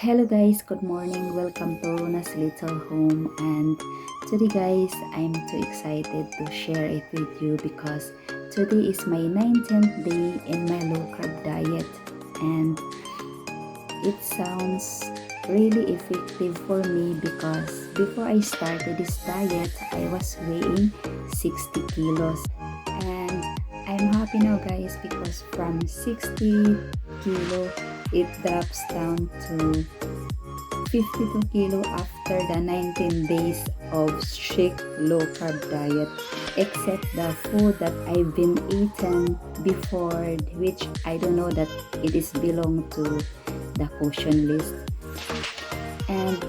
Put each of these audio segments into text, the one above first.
Hello guys, good morning. Welcome to Rhona's little home, and today guys, I'm too excited to share it with you because today is my 19th day in my low carb diet, and it sounds really effective for me because before I started this diet, I was weighing 60 kilos, and I'm happy now guys because from 60 kilo it drops down to 52 kilo after the 19 days of strict low carb diet, except the food that I've been eating before, which I don't know that it is belong to the caution list. And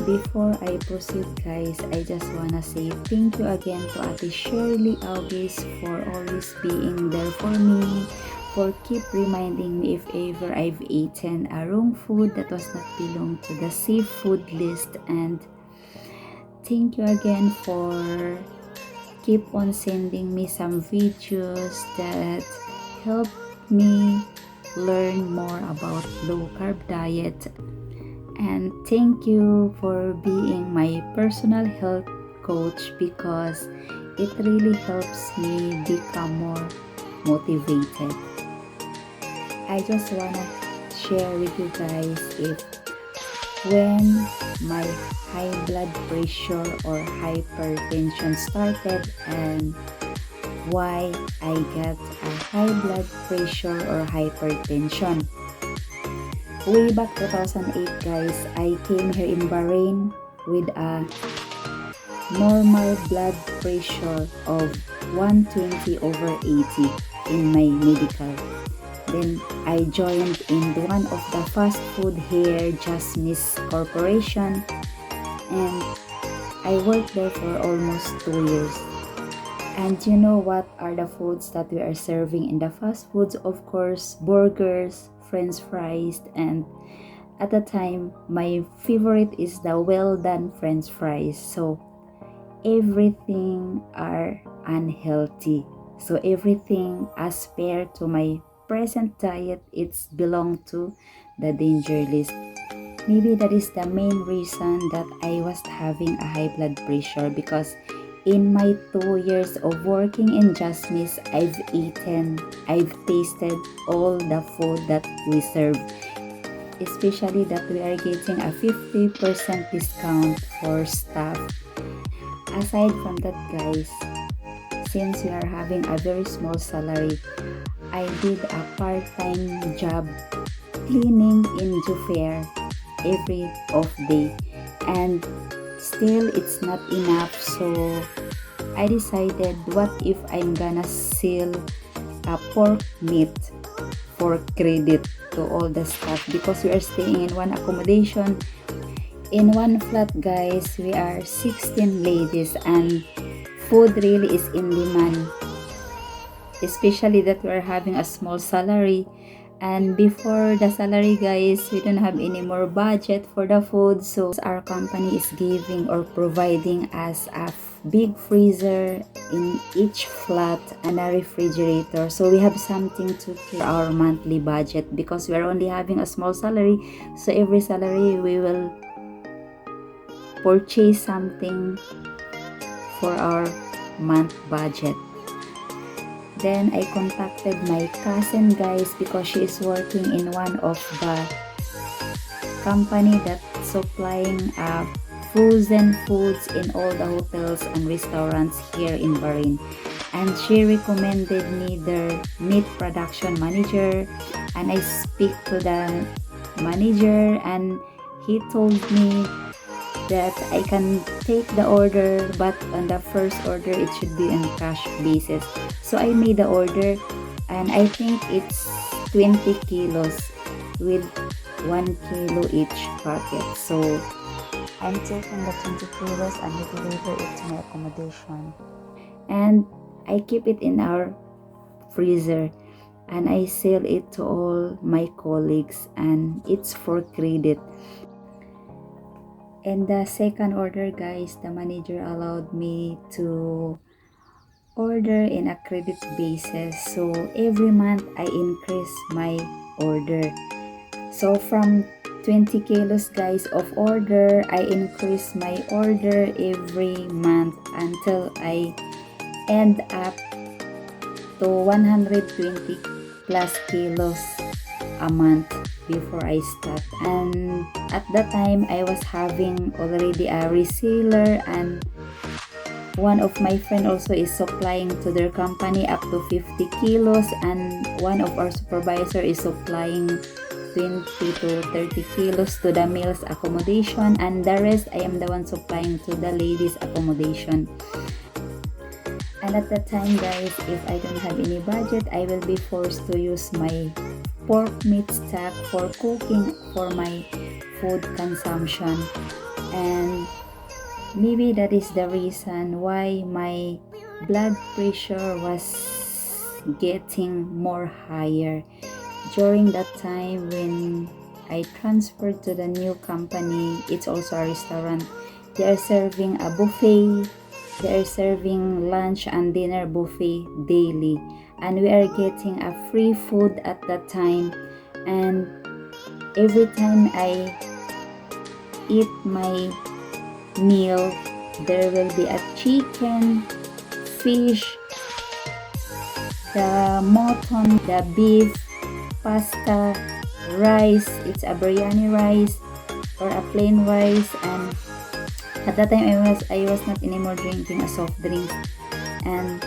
before I proceed guys, I just wanna say thank you again to Ate Shirley always for always being there for me, for keep reminding me if ever I've eaten a wrong food that was not belong to the safe food list. And thank you again for keep on sending me some videos that help me learn more about low carb diet. And thank you for being my personal health coach because it really helps me become more motivated. I just wanna share with you guys if when my high blood pressure or hypertension started and why I got a high blood pressure or hypertension. Way back 2008 guys, I came here in Bahrain with a normal blood pressure of 120 over 80 in my medical. Then I joined in one of the fast food here, Just Miss Corporation, and I worked there for almost 2 years. And you know what are the foods that we are serving in the fast foods? Of course, burgers, French fries, and at the time, my favorite is the well done French fries. So everything are unhealthy. So everything as per to my present diet, it's belong to the danger list. Maybe that is the main reason that I was having a high blood pressure because in my 2 years of working in Just Miss, I've tasted all the food that we serve, especially that we are getting a 50% discount for staff. Aside from that guys, since we are having a very small salary, I did a part-time job cleaning in Jufair every off day, and still it's not enough, so I decided what if I'm gonna sell a pork meat for credit to all the staff because we are staying in one accommodation. In one flat guys, we are 16 ladies and food really is in demand, especially that we are having a small salary. And before the salary guys, we don't have any more budget for the food, so our company is giving or providing us a big freezer in each flat and a refrigerator, so we have something to keep our monthly budget because we are only having a small salary. So every salary we will purchase something for our month budget. Then I contacted my cousin guys because she is working in one of the company that supplying frozen foods in all the hotels and restaurants here in Bahrain, and she recommended me their meat production manager. And I speak to the manager and he told me that I can take the order, but on the first order it should be on cash basis. So I made the order and I think it's 20 kilos with 1 kilo each packet. So I'm taking the 20 kilos and we deliver it to my accommodation. And I keep it in our freezer and I sell it to all my colleagues and it's for credit. And the second order guys, the manager allowed me to order in a credit basis, so every month I increase my order. So from 20 kilos guys of order, I increase my order every month until I end up to 120 plus kilos a month before I start. And at that time I was having already a reseller, and one of my friend also is supplying to their company up to 50 kilos, and one of our supervisor is supplying 20 to 30 kilos to the males accommodation, and the rest I am the one supplying to the ladies accommodation. And at that time guys, if I don't have any budget, I will be forced to use my pork meat stock for cooking for my food consumption. And maybe that is the reason why my blood pressure was getting more higher during that time when I transferred to the new company. It's also a restaurant. They are serving a buffet. They are serving lunch and dinner buffet daily, and we are getting a free food at that time. And every time I eat my meal, there will be a chicken, fish, the mutton, the beef, pasta, rice. It's a biryani rice or a plain rice. And at that time I was not anymore drinking a soft drinks, and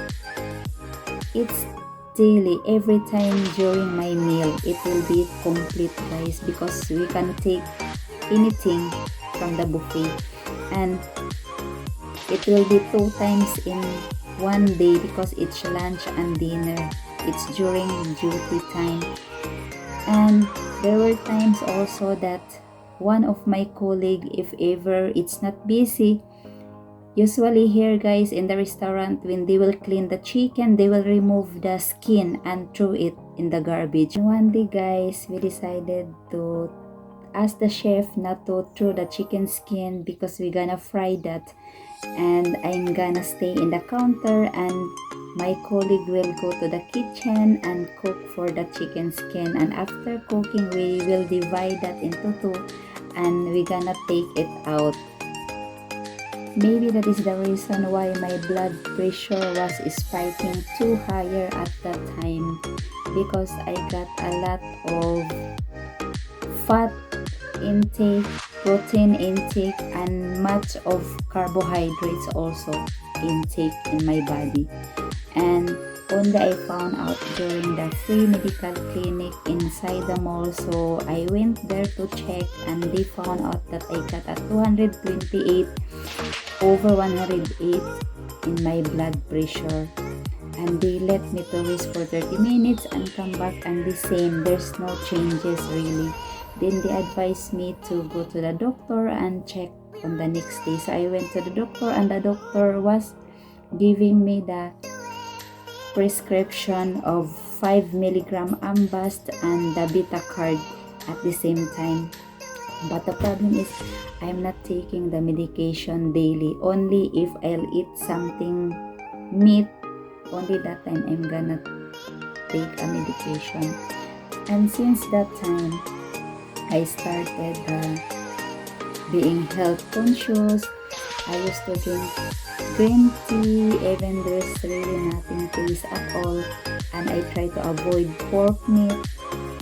it's daily. Every time during my meal it will be complete rice, because we can take anything from the buffet. And it will be 2 times in one day, because it's lunch and dinner. It's during duty time. And there were times also that one of my colleague, if ever it's not busy, usually here guys in the restaurant, when they will clean the chicken, they will remove the skin and throw it in the garbage. And one day guys, we decided to ask the chef not to throw the chicken skin, because we're gonna fry that, and I'm gonna stay in the counter, and my colleague will go to the kitchen and cook for the chicken skin. And after cooking, we will divide that into 2, and we're gonna take it out. Maybe that is the reason why my blood pressure was spiking too higher at that time, because I got a lot of fat intake, protein intake, and much of carbohydrates also intake in my body. And only I found out during the free medical clinic inside the mall, so I went there to check, and they found out that I got a 228 over 108 in my blood pressure. And they let me to rest for 30 minutes and come back, and the same, there's no changes really. Then they advised me to go to the doctor and check on the next day. So I went to the doctor, and the doctor was giving me the prescription of 5 milligram Ambast and the beta card at the same time. But the problem is I'm not taking the medication daily. Only if I'll eat something meat, only that time I'm gonna take a medication. And since that time, I started being health conscious. I used to drink green tea, even there's really nothing taste at all. And I try to avoid pork meat.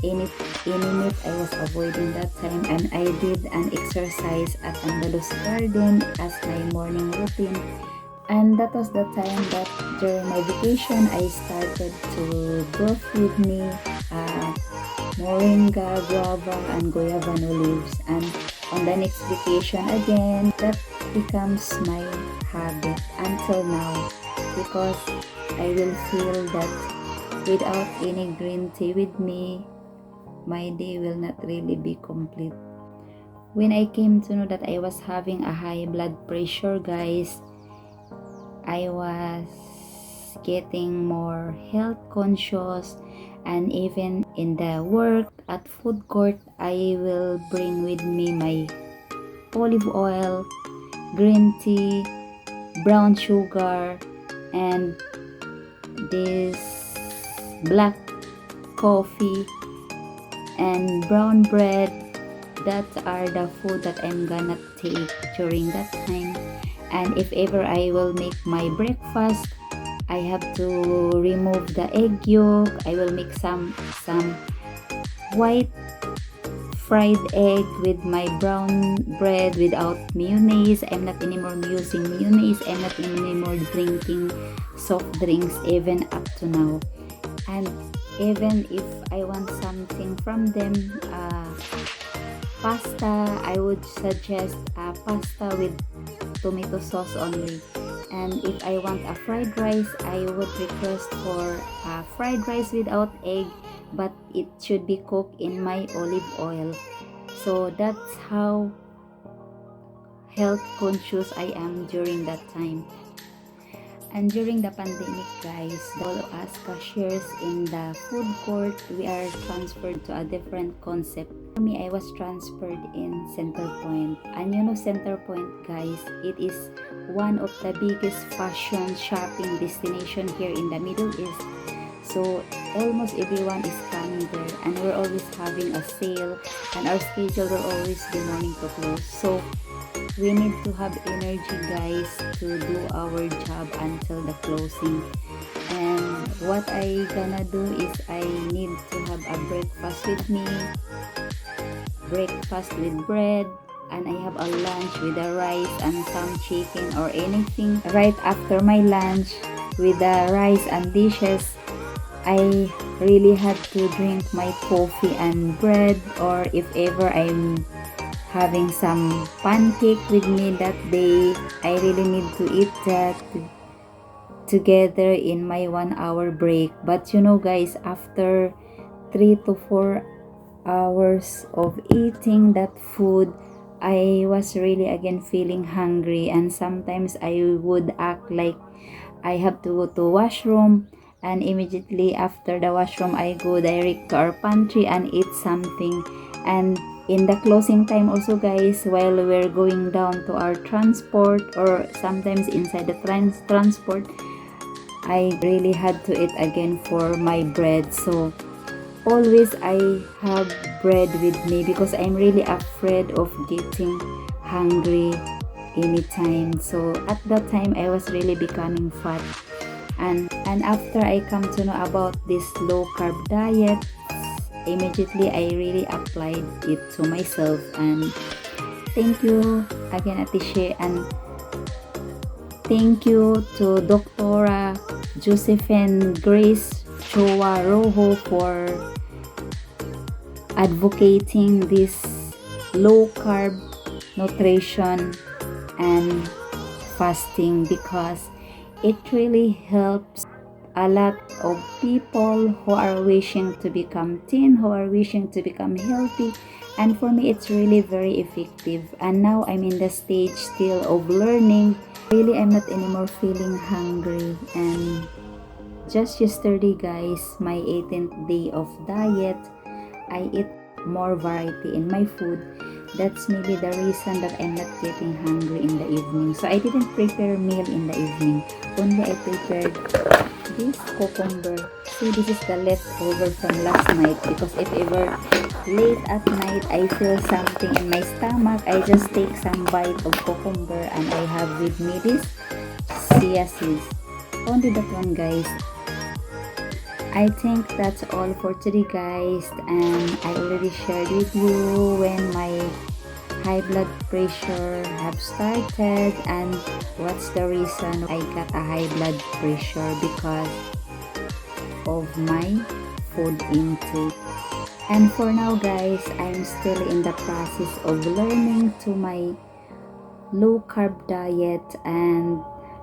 Any meat I was avoiding that time. And I did an exercise at Andalus Garden as my morning routine. And that was the time that during my vacation, I started to grow with me moringa, guava, and guayabano leaves. And on the next vacation again, that becomes my habit until now, because I will feel that without any green tea with me, my day will not really be complete. When I came to know that I was having a high blood pressure, guys, I was getting more health conscious. And even in the work at food court, I will bring with me my olive oil, green tea, brown sugar, and this black coffee. and brown bread. That are the food that I'm gonna take during that time. And if ever I will make my breakfast, I have to remove the egg yolk. I will make some white fried egg with my brown bread without mayonnaise. I'm not anymore using mayonnaise. I'm not anymore drinking soft drinks even up to now. And even if I want something from them, pasta, I would suggest pasta with tomato sauce only. And if I want a fried rice, I would request for fried rice without egg, but it should be cooked in my olive oil. So that's how health conscious I am during that time. And during the pandemic, guys, all of us cashiers in the food court, we are transferred to a different concept. For me, I was transferred in Center Point. And you know Center Point, guys, it is one of the biggest fashion shopping destination here in the Middle East. So almost everyone is coming there, and we're always having a sale, and our schedule will always be morning to close. So we need to have energy, guys, to do our job until the closing. And what I gonna do is I need to have a breakfast with me, breakfast with bread, and I have a lunch with a rice and some chicken or anything. Right after my lunch with the rice and dishes, I really had to drink my coffee and bread, or if ever I'm having some pancake with me that day, I really need to eat that together in my 1 hour break. But you know, guys, after 3 to 4 hours of eating that food, I was really again feeling hungry, and sometimes I would act like I have to go to washroom, and immediately after the washroom I go direct to our pantry and eat something. And in the closing time also, guys, while we're going down to our transport, or sometimes inside the transport, I really had to eat again for my bread. So always I have bread with me because I'm really afraid of getting hungry anytime. So at that time I was really becoming fat, and after I come to know about this low carb diet, immediately I really applied it to myself. And thank you again, Atisha, and thank you to Dr. Josephine Grace Chowa Rojo for advocating this low carb nutrition and fasting, because it really helps a lot of people who are wishing to become thin, who are wishing to become healthy. And for me, it's really very effective. And now I'm in the stage still of learning. Really, I'm not anymore feeling hungry. And just yesterday, guys, my 18th day of diet, I eat more variety in my food. That's maybe the reason that I'm not getting hungry in the evening. So I didn't prepare meal in the evening. Only I prepared this cucumber. See, this is the leftover from last night, because if ever late at night I feel something in my stomach, I just take some bite of cucumber, and I have with me this chia seeds. Only that one, guys. I think that's all for today, guys, and I already shared with you when my high blood pressure have started and what's the reason I got a high blood pressure, because of my food intake. And for now, guys, I'm still in the process of learning to my low carb diet, and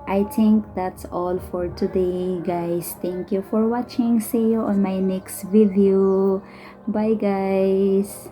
I think that's all for today, guys. Thank you for watching. See you on my next video. Bye, guys.